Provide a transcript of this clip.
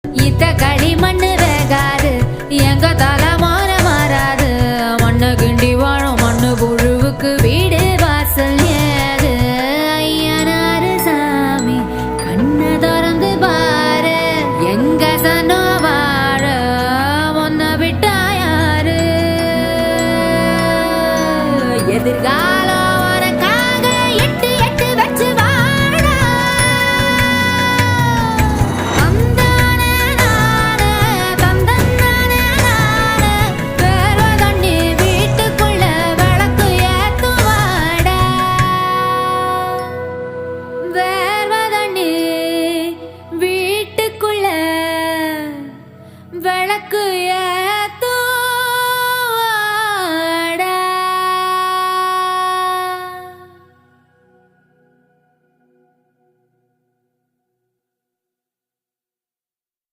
இத்த களி மண்ணு வேகாது எங்க தலைமான மாறாது மண்ணு கிண்டி வாழும் மண்ணு புழுவுக்கு வீடு வாசல் ஏது ஐயனாரு சாமி கண்ண திறந்து பாரு எங்க சனோ வாழ ஒன்ன விட்டா யாரு எதிர்காலம் விளக்கு